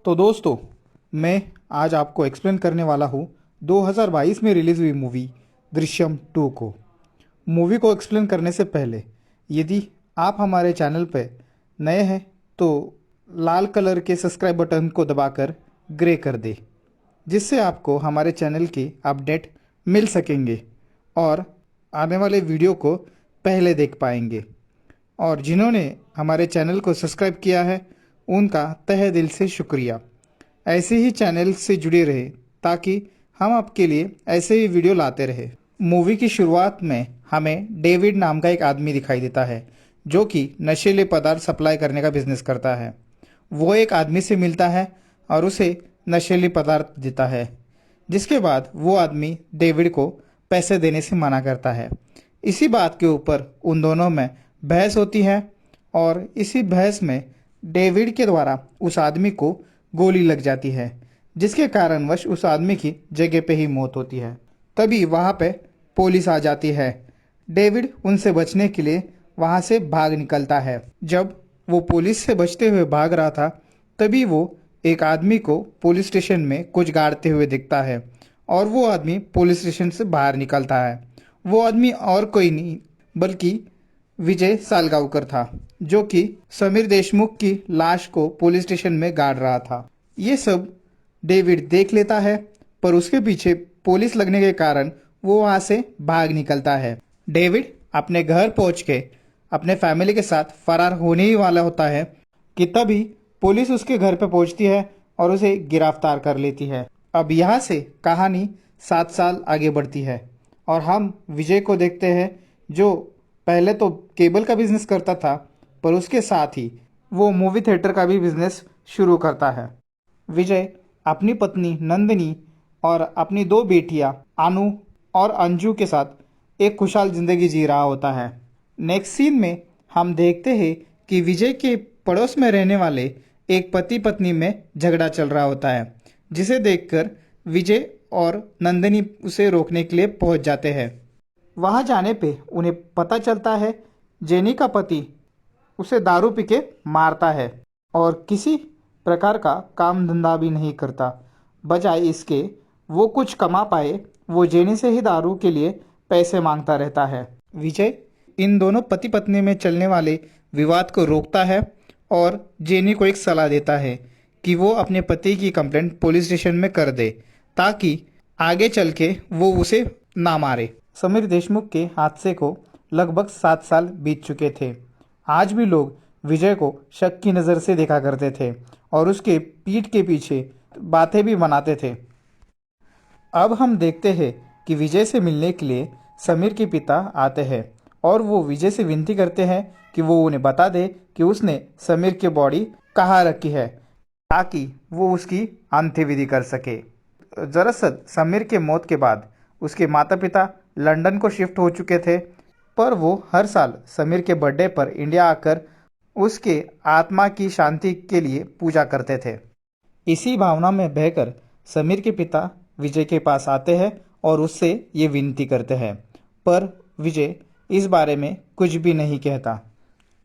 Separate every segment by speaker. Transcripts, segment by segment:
Speaker 1: तो दोस्तों, मैं आज आपको एक्सप्लेन करने वाला हूँ 2022 में रिलीज़ हुई मूवी दृश्यम 2 को। मूवी को एक्सप्लेन करने से पहले यदि आप हमारे चैनल पर नए हैं तो लाल कलर के सब्सक्राइब बटन को दबाकर ग्रे कर दें, जिससे आपको हमारे चैनल की अपडेट मिल सकेंगे और आने वाले वीडियो को पहले देख पाएंगे। और जिन्होंने हमारे चैनल को सब्सक्राइब किया है उनका तहे दिल से शुक्रिया। ऐसे ही चैनल से जुड़े रहे ताकि हम आपके लिए ऐसे ही वीडियो लाते रहे। मूवी की शुरुआत में हमें डेविड नाम का एक आदमी दिखाई देता है जो कि नशीले पदार्थ सप्लाई करने का बिजनेस करता है। वो एक आदमी से मिलता है और उसे नशीले पदार्थ देता है, जिसके बाद वो आदमी डेविड को पैसे देने से मना करता है। इसी बात के ऊपर उन दोनों में बहस होती है और इसी बहस में डेविड के द्वारा उस आदमी को गोली लग जाती है, जिसके कारणवश उस आदमी की जगह पे ही मौत होती है। तभी वहाँ पे पुलिस आ जाती है। डेविड उनसे बचने के लिए वहाँ से भाग निकलता है। जब वो पुलिस से बचते हुए भाग रहा था तभी वो एक आदमी को पुलिस स्टेशन में कुछ गाड़ते हुए दिखता है और वो आदमी पुलिस स्टेशन से बाहर निकलता है। वो आदमी और कोई नहीं बल्कि विजय सालगांवकर था, जो कि समीर देशमुख की लाश को पुलिस स्टेशन में गाड़ रहा था। ये सब डेविड देख लेता है, पर उसके पीछे पुलिस लगने के कारण वो वहाँ से भाग निकलता है। डेविड अपने घर पहुँच के अपने फैमिली के साथ फरार होने ही वाला होता है कि तभी पुलिस उसके घर पे पहुँचती है और उसे गिरफ्तार कर लेती है। अब यहाँ से कहानी 7 साल आगे बढ़ती है और हम विजय को देखते हैं, जो पहले तो केबल का बिजनेस करता था, पर उसके साथ ही वो मूवी थिएटर का भी बिजनेस शुरू करता है। विजय अपनी पत्नी नंदिनी और अपनी 2 बेटियां अनु और अंजू के साथ एक खुशहाल जिंदगी जी रहा होता है। नेक्स्ट सीन में हम देखते हैं कि विजय के पड़ोस में रहने वाले एक पति पत्नी में झगड़ा चल रहा होता है, जिसे देखकर विजय और नंदिनी उसे रोकने के लिए पहुंच जाते हैं। वहां जाने पे उन्हें पता चलता है जेनी का पति उसे दारू पी के मारता है और किसी प्रकार का काम धंधा भी नहीं करता। बजाय इसके वो कुछ कमा पाए, वो जेनी से ही दारू के लिए पैसे मांगता रहता है। विजय इन दोनों पति पत्नी में चलने वाले विवाद को रोकता है और जेनी को एक सलाह देता है कि वो अपने पति की कंप्लेंट पुलिस स्टेशन में कर दे, ताकि आगे चल के वो उसे ना मारे। समीर देशमुख के हादसे को लगभग 7 साल बीत चुके थे। आज भी लोग विजय को शक की नज़र से देखा करते थे और उसके पीठ के पीछे बातें भी बनाते थे। अब हम देखते हैं कि विजय से मिलने के लिए समीर के पिता आते हैं और वो विजय से विनती करते हैं कि वो उन्हें बता दे कि उसने समीर की बॉडी कहाँ रखी है, ताकि वो उसकी अंत्यविधि कर सके। दरअसल समीर के मौत के बाद उसके माता पिता लंदन को शिफ्ट हो चुके थे, पर वो हर साल समीर के बर्थडे पर इंडिया आकर उसके आत्मा की शांति के लिए पूजा करते थे। इसी भावना में बहकर समीर के पिता विजय के पास आते हैं और उससे ये विनती करते हैं, पर विजय इस बारे में कुछ भी नहीं कहता।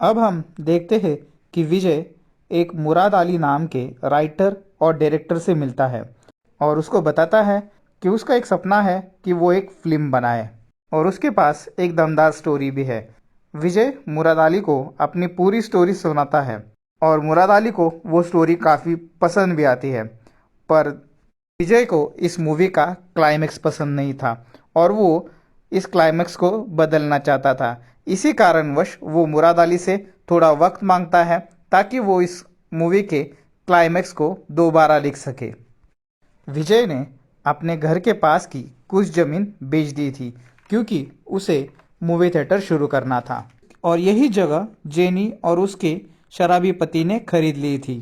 Speaker 1: अब हम देखते हैं कि विजय एक मुराद अली नाम के राइटर और डायरेक्टर से मिलता है और उसको बताता है कि उसका एक सपना है कि वो एक फिल्म बनाए और उसके पास एक दमदार स्टोरी भी है। विजय मुराद अली को अपनी पूरी स्टोरी सुनाता है और मुराद अली को वो स्टोरी काफ़ी पसंद भी आती है, पर विजय को इस मूवी का क्लाइमैक्स पसंद नहीं था और वो इस क्लाइमैक्स को बदलना चाहता था। इसी कारणवश वो मुराद अली से थोड़ा वक्त मांगता है ताकि वो इस मूवी के क्लाइमैक्स को दोबारा लिख सके। विजय ने अपने घर के पास की कुछ ज़मीन बेच दी थी क्योंकि उसे मूवी थिएटर शुरू करना था और यही जगह जेनी और उसके शराबी पति ने खरीद ली थी।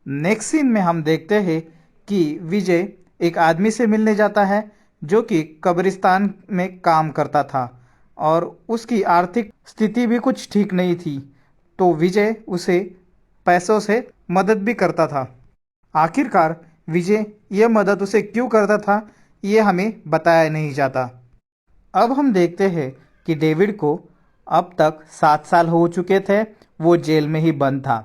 Speaker 1: नेक्स्ट सीन में हम देखते हैं कि विजय एक आदमी से मिलने जाता है जो कि कब्रिस्तान में काम करता था और उसकी आर्थिक स्थिति भी कुछ ठीक नहीं थी, तो विजय उसे पैसों से मदद भी करता था। आखिरकार विजय यह मदद उसे क्यों करता था ये हमें बताया नहीं जाता। अब हम देखते हैं कि डेविड को अब तक 7 साल हो चुके थे, वो जेल में ही बंद था।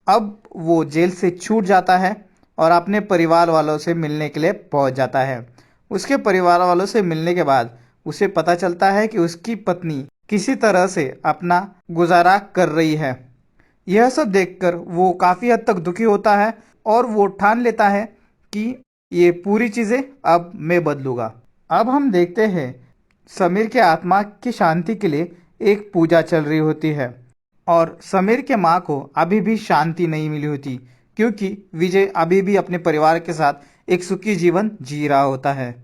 Speaker 1: अब वो जेल से छूट जाता है और अपने परिवार वालों से मिलने के लिए पहुंच जाता है। उसके परिवार वालों से मिलने के बाद उसे पता चलता है कि उसकी पत्नी किसी तरह से अपना गुजारा कर रही है। यह सब देखकर वो काफ़ी हद तक दुखी होता है और वो ठान लेता है कि ये पूरी चीज़ें अब मैं बदलूंगा। अब हम देखते हैं समीर के आत्मा की शांति के लिए एक पूजा चल रही होती है और समीर के माँ को अभी भी शांति नहीं मिली होती, क्योंकि विजय अभी भी अपने परिवार के साथ एक सुखी जीवन जी रहा होता है।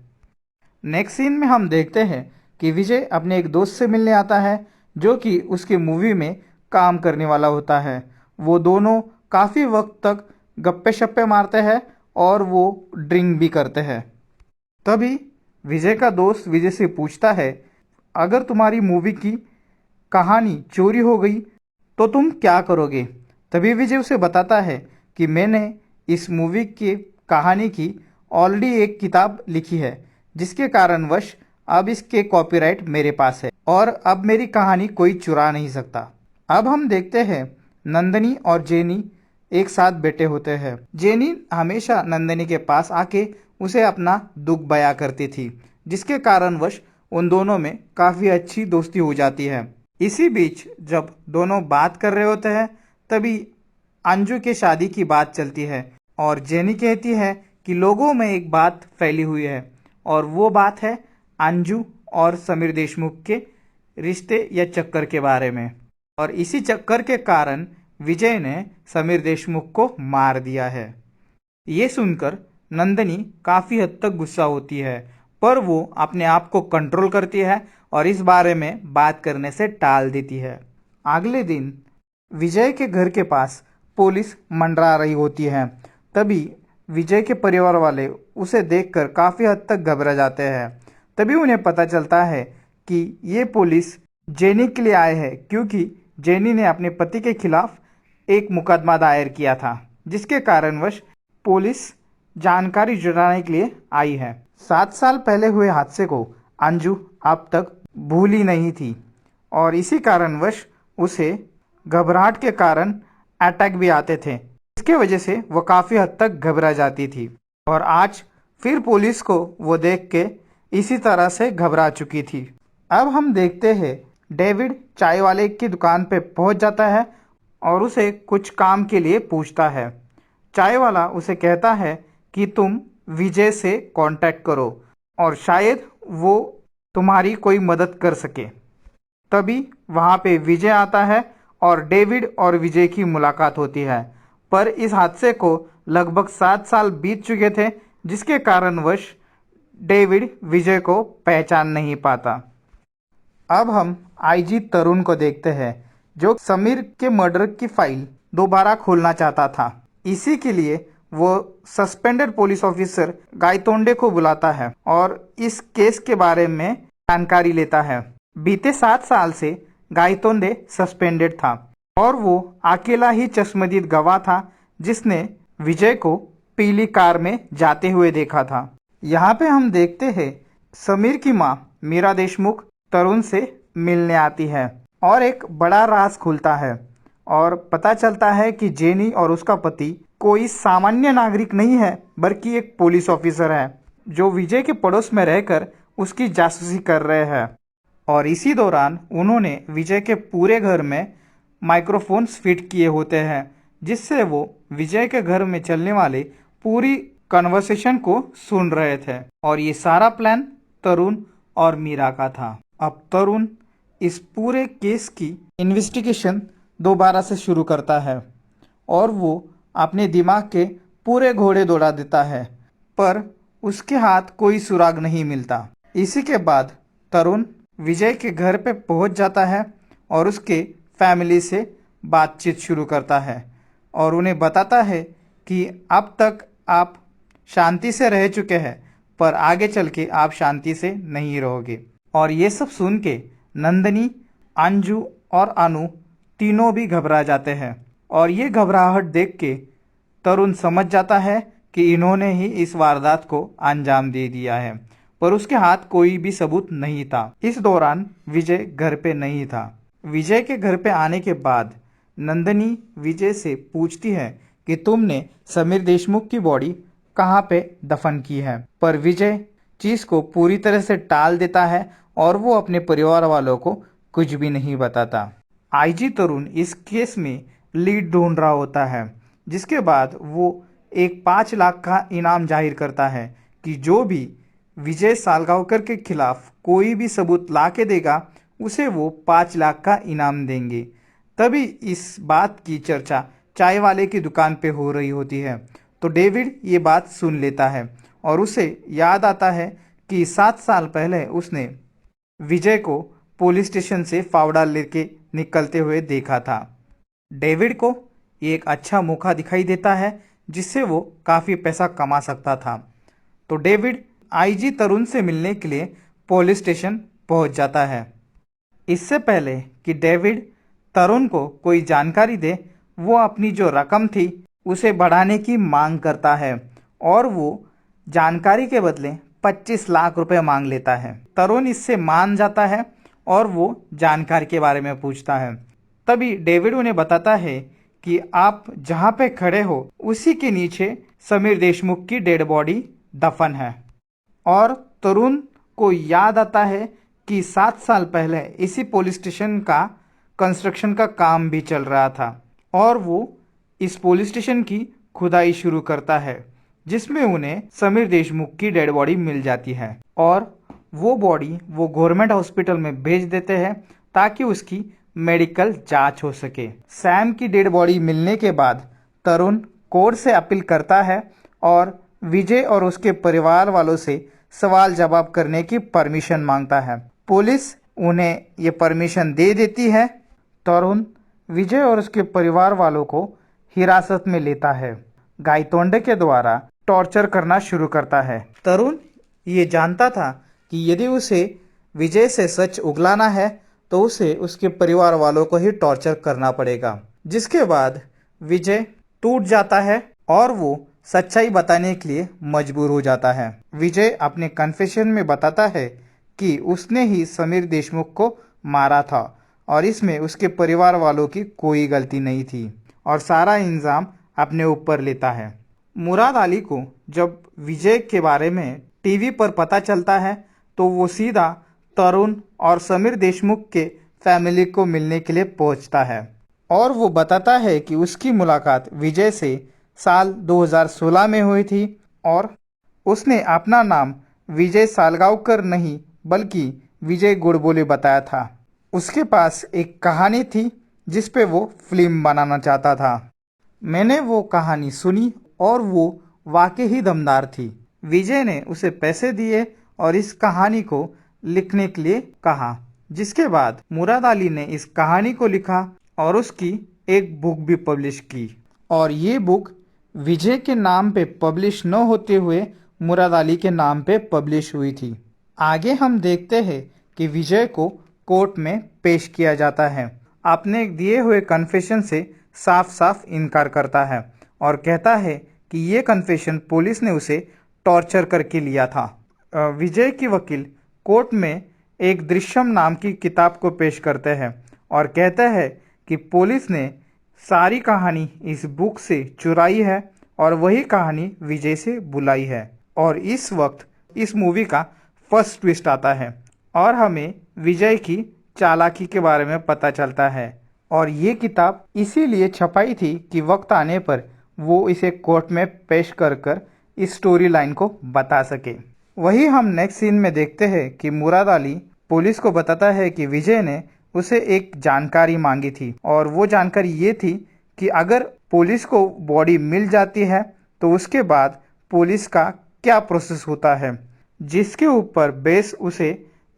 Speaker 1: नेक्स्ट सीन में हम देखते हैं कि विजय अपने एक दोस्त से मिलने आता है जो कि उसकी मूवी में काम करने वाला होता है। वो दोनों काफ़ी वक्त तक गप्पे शप्पे मारते हैं और वो ड्रिंक भी करते हैं। तभी विजय का दोस्त विजय से पूछता है, अगर तुम्हारी मूवी की कहानी चोरी हो गई तो तुम क्या करोगे? तभी विजय उसे बताता है कि मैंने इस मूवी की कहानी की ऑलरेडी एक किताब लिखी है, जिसके कारणवश अब इसके कॉपीराइट मेरे पास है और अब मेरी कहानी कोई चुरा नहीं सकता। अब हम देखते हैं नंदनी और जेनी एक साथ बैठे होते हैं। जेनी हमेशा नंदनी के पास आके उसे अपना दुख बयां करती थी, जिसके कारणवश उन दोनों में काफ़ी अच्छी दोस्ती हो जाती है। इसी बीच जब दोनों बात कर रहे होते हैं तभी अंजू के शादी की बात चलती है और जेनी कहती है कि लोगों में एक बात फैली हुई है और वो बात है अंजू और समीर देशमुख के रिश्ते या चक्कर के बारे में। और इसी चक्कर के कारण विजय ने समीर देशमुख को मार दिया है। ये सुनकर नंदनी काफ़ी हद तक गुस्सा होती है, पर वो अपने आप को कंट्रोल करती है और इस बारे में बात करने से टाल देती है। अगले दिन विजय के घर के पास पुलिस मंडरा रही होती है। तभी विजय के परिवार वाले उसे देखकर काफ़ी हद तक घबरा जाते हैं। तभी उन्हें पता चलता है कि ये पुलिस जेनी के लिए आए हैं, क्योंकि जेनी ने अपने पति के खिलाफ एक मुकदमा दायर किया था, जिसके कारणवश पुलिस जानकारी जुटाने के लिए आई है। 7 साल पहले हुए हादसे को अंजू अब तक भूली नहीं थी और इसी कारणवश उसे घबराहट के कारण अटैक भी आते थे। इसके वजह से वो काफ़ी हद तक घबरा जाती थी और आज फिर पुलिस को वो देख के इसी तरह से घबरा चुकी थी। अब हम देखते हैं डेविड चाय वाले की दुकान पे पहुंच जाता है और उसे कुछ काम के लिए पूछता है। चाय वाला उसे कहता है कि तुम विजय से कांटेक्ट करो और शायद वो तुम्हारी कोई मदद कर सके। तभी वहाँ पे विजय आता है और डेविड और विजय की मुलाकात होती है, पर इस हादसे को लगभग 7 साल बीत चुके थे, जिसके कारणवश डेविड विजय को पहचान नहीं पाता। अब हम आईजी तरुण को देखते हैं, जो समीर के मर्डर की फाइल दोबारा खोलना चाहता था। इसी के लिए वो सस्पेंडेड पुलिस ऑफिसर गायतोंडे को बुलाता है और इस केस के बारे में जानकारी लेता है। बीते 7 साल से गायतोंडे सस्पेंडेड था और वो अकेला ही चश्मदीद गवाह था जिसने विजय को पीली कार में जाते हुए देखा था। यहाँ पे हम देखते हैं समीर की माँ मीरा देशमुख तरुण से मिलने आती है और एक बड़ा राज खुलता है और पता चलता है कि जेनी और उसका पति कोई सामान्य नागरिक नहीं है, बल्कि एक पुलिस ऑफिसर है जो विजय के पड़ोस में रहकर उसकी जासूसी कर रहे हैं। और इसी दौरान उन्होंने विजय के पूरे घर में माइक्रोफोन्स फिट किए होते हैं, जिससे वो विजय के घर में चलने वाले पूरी कन्वर्सेशन को सुन रहे थे। और ये सारा प्लान तरुण और मीरा का था। अब तरुण इस पूरे केस की इन्वेस्टिगेशन दोबारा से शुरू करता है और वो अपने दिमाग के पूरे घोड़े दौड़ा देता है, पर उसके हाथ कोई सुराग नहीं मिलता। इसी के बाद तरुण विजय के घर पे पहुंच जाता है और उसके फैमिली से बातचीत शुरू करता है और उन्हें बताता है कि अब तक आप शांति से रह चुके हैं, पर आगे चल के आप शांति से नहीं रहोगे। और ये सब सुन के नंदनी, अंजू और अनु तीनों भी घबरा जाते हैं और ये घबराहट देख के तरुण समझ जाता है कि इन्होंने ही इस वारदात को अंजाम दे दिया है, पर उसके हाथ कोई भी सबूत नहीं था। इस दौरान विजय घर पे नहीं था। विजय के घर पे आने के बाद नंदनी विजय से पूछती है कि तुमने समीर देशमुख की बॉडी कहाँ पे दफन की है। पर विजय चीज को पूरी तरह से टाल देता है और वो अपने परिवार वालों को कुछ भी नहीं बताता। आईजी तरुण इस केस में लीड ढूंढ रहा होता है, जिसके बाद वो एक 5 लाख का इनाम जाहिर करता है कि जो भी विजय सालगांवकर के खिलाफ कोई भी सबूत ला के देगा उसे वो 5 लाख का इनाम देंगे। तभी इस बात की चर्चा चाय वाले की दुकान पे हो रही होती है, तो डेविड ये बात सुन लेता है और उसे याद आता है कि 7 साल पहले उसने विजय को पुलिस स्टेशन से फावड़ा लेके निकलते हुए देखा था। डेविड को ये एक अच्छा मौका दिखाई देता है जिससे वो काफ़ी पैसा कमा सकता था। तो डेविड आईजी तरुण से मिलने के लिए पुलिस स्टेशन पहुंच जाता है। इससे पहले कि डेविड तरुण को कोई जानकारी दे, वो अपनी जो रकम थी उसे बढ़ाने की मांग करता है और वो जानकारी के बदले 25 लाख रुपए मांग लेता है। तरुण इससे मान जाता है और वो जानकारी के बारे में पूछता है। तभी डेविड उन्हें बताता है कि आप जहाँ पे खड़े हो उसी के नीचे समीर देशमुख की डेड बॉडी दफन है। और तरुण को याद आता है कि 7 साल पहले इसी पुलिस स्टेशन का कंस्ट्रक्शन का काम भी चल रहा था और वो इस पुलिस स्टेशन की खुदाई शुरू करता है, जिसमें उन्हें समीर देशमुख की डेड बॉडी मिल जाती है और वो बॉडी वो गवर्नमेंट हॉस्पिटल में भेज देते हैं ताकि उसकी मेडिकल जांच हो सके। सैम की डेड बॉडी मिलने के बाद तरुण कोर्ट से अपील करता है और विजय और उसके परिवार वालों से सवाल जवाब करने की परमिशन मांगता है। पुलिस उन्हें ये परमिशन दे देती है। तरुण विजय और उसके परिवार वालों को हिरासत में लेता है। गायतोंडे के द्वारा टॉर्चर करना शुरू करता है। तरुण ये जानता था कि यदि उसे विजय से सच उगलाना है तो उसे उसके परिवार वालों को ही टॉर्चर करना पड़ेगा, जिसके बाद विजय टूट जाता है और वो सच्चाई बताने के लिए मजबूर हो जाता है। विजय अपने कन्फेशन में बताता है कि उसने ही समीर देशमुख को मारा था और इसमें उसके परिवार वालों की कोई गलती नहीं थी और सारा इल्ज़ाम अपने ऊपर लेता है। मुराद अली को जब विजय के बारे में टीवी पर पता चलता है तो वो सीधा तरुण और समीर देशमुख के फैमिली को मिलने के लिए पहुंचता है और वो बताता है कि उसकी मुलाकात विजय से साल 2016 में हुई थी और उसने अपना नाम विजय सालगांवकर नहीं बल्कि विजय गुड़बोले बताया था। उसके पास एक कहानी थी जिस पे वो फिल्म बनाना चाहता था। मैंने वो कहानी सुनी और वो वाकई ही दमदार थी। विजय ने उसे पैसे दिए और इस कहानी को लिखने के लिए कहा, जिसके बाद मुराद अली ने इस कहानी को लिखा और उसकी एक बुक भी पब्लिश की और ये बुक विजय के नाम पे पब्लिश न होते हुए मुराद अली के नाम पे पब्लिश हुई थी। आगे हम देखते हैं कि विजय को कोर्ट में पेश किया जाता है। अपने दिए हुए कन्फेशन से साफ साफ इनकार करता है और कहता है कि ये कन्फेशन पुलिस ने उसे टॉर्चर करके लिया था। विजय की वकील कोर्ट में एक दृश्यम नाम की किताब को पेश करते हैं और कहते हैं कि पुलिस ने सारी कहानी इस बुक से चुराई है और वही कहानी विजय से बुलाई है। और इस वक्त इस मूवी का फर्स्ट ट्विस्ट आता है और हमें विजय की चालाकी के बारे में पता चलता है और ये किताब इसीलिए छपाई थी कि वक्त आने पर वो इसे कोर्ट में पेश कर इस स्टोरी लाइन को बता सके। वही हम नेक्स्ट सीन में देखते हैं कि मुराद अली पुलिस को बताता है कि विजय ने उसे एक जानकारी मांगी थी और वो जानकारी ये थी कि अगर पुलिस को बॉडी मिल जाती है तो उसके बाद पुलिस का क्या प्रोसेस होता है, जिसके ऊपर बेस उसे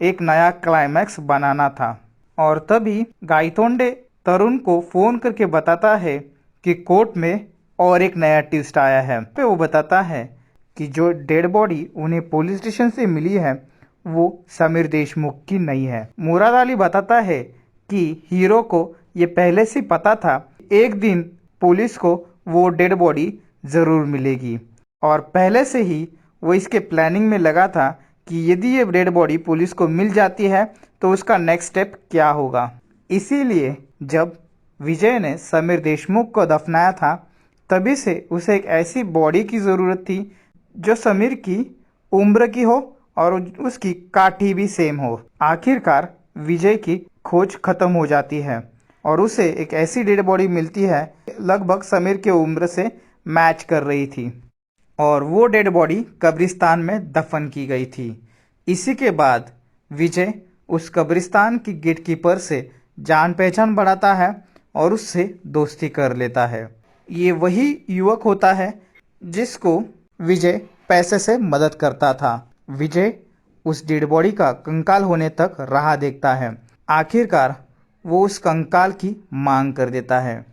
Speaker 1: एक नया क्लाइमैक्स बनाना था। और तभी गायतोंडे तरुण को फ़ोन करके बताता है कि कोर्ट में और एक नया ट्विस्ट आया है। पे वो बताता है कि जो डेड बॉडी उन्हें पुलिस स्टेशन से मिली है वो समीर देशमुख की नहीं है। मुराद अली बताता है कि हीरो को ये पहले से पता था एक दिन पुलिस को वो डेड बॉडी ज़रूर मिलेगी और पहले से ही वो इसके प्लानिंग में लगा था कि यदि ये डेड बॉडी पुलिस को मिल जाती है तो उसका नेक्स्ट स्टेप क्या होगा। इसीलिए जब विजय ने समीर देशमुख को दफनाया था तभी से उसे एक ऐसी बॉडी की ज़रूरत थी जो समीर की उम्र की हो और उसकी काठी भी सेम हो। आखिरकार विजय की खोज खत्म हो जाती है और उसे एक ऐसी डेड बॉडी मिलती है लगभग समीर के उम्र से मैच कर रही थी और वो डेड बॉडी कब्रिस्तान में दफन की गई थी। इसी के बाद विजय उस कब्रिस्तान की गेटकीपर से जान पहचान बढ़ाता है और उससे दोस्ती कर लेता है। ये वही युवक होता है जिसको विजय पैसे से मदद करता था। विजय उस डेड बॉडी का कंकाल होने तक राह देखता है। आखिरकार वो उस कंकाल की मांग कर देता है।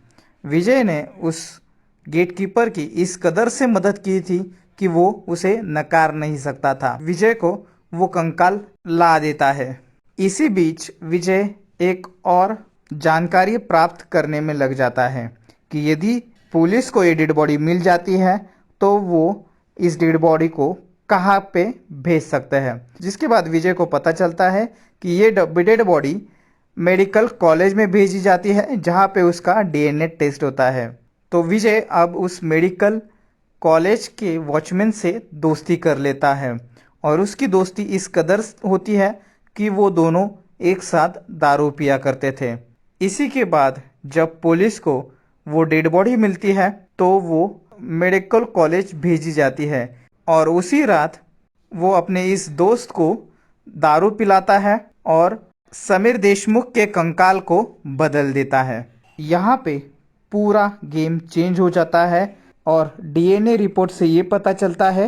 Speaker 1: विजय ने उस गेटकीपर की इस कदर से मदद की थी कि वो उसे नकार नहीं सकता था। विजय को वो कंकाल ला देता है। इसी बीच विजय एक और जानकारी प्राप्त करने में लग जाता है कि यदि पुलिस को ये डेड बॉडी मिल जाती है तो वो इस डेड बॉडी को कहाँ पे भेज सकते हैं। जिसके बाद विजय को पता चलता है कि ये डेड बॉडी मेडिकल कॉलेज में भेजी जाती है जहाँ पे उसका डीएनए टेस्ट होता है। तो विजय अब उस मेडिकल कॉलेज के वॉचमैन से दोस्ती कर लेता है और उसकी दोस्ती इस कदर होती है कि वो दोनों एक साथ दारू पिया करते थे। इसी के बाद जब पुलिस को वो डेड बॉडी मिलती है तो वो मेडिकल कॉलेज भेजी जाती है और उसी रात वो अपने इस दोस्त को दारू पिलाता है और समीर देशमुख के कंकाल को बदल देता है। यहाँ पे पूरा गेम चेंज हो जाता है और डीएनए रिपोर्ट से ये पता चलता है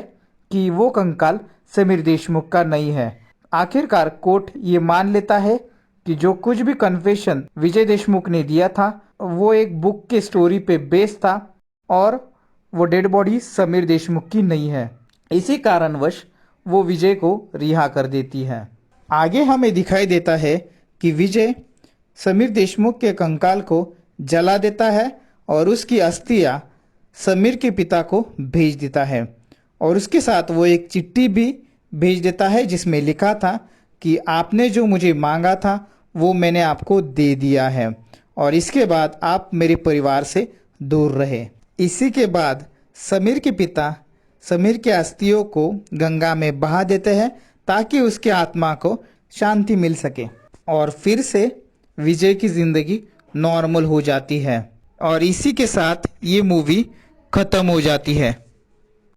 Speaker 1: कि वो कंकाल समीर देशमुख का नहीं है। आखिरकार कोर्ट ये मान लेता है कि जो कुछ भी कन्फेशन विजय देशमुख ने दिया था वो एक बुक के स्टोरी पे बेस्ड था और वो डेड बॉडी समीर देशमुख की नहीं है। इसी कारणवश वो विजय को रिहा कर देती है। आगे हमें दिखाई देता है कि विजय समीर देशमुख के कंकाल को जला देता है और उसकी अस्थियां समीर के पिता को भेज देता है और उसके साथ वो एक चिट्ठी भी भेज देता है जिसमें लिखा था कि आपने जो मुझे मांगा था वो मैंने आपको दे दिया है और इसके बाद आप मेरे परिवार से दूर रहे। इसी के बाद समीर के पिता समीर के अस्थियों को गंगा में बहा देते हैं ताकि उसके आत्मा को शांति मिल सके और फिर से विजय की ज़िंदगी नॉर्मल हो जाती है और इसी के साथ ये मूवी ख़त्म हो जाती है।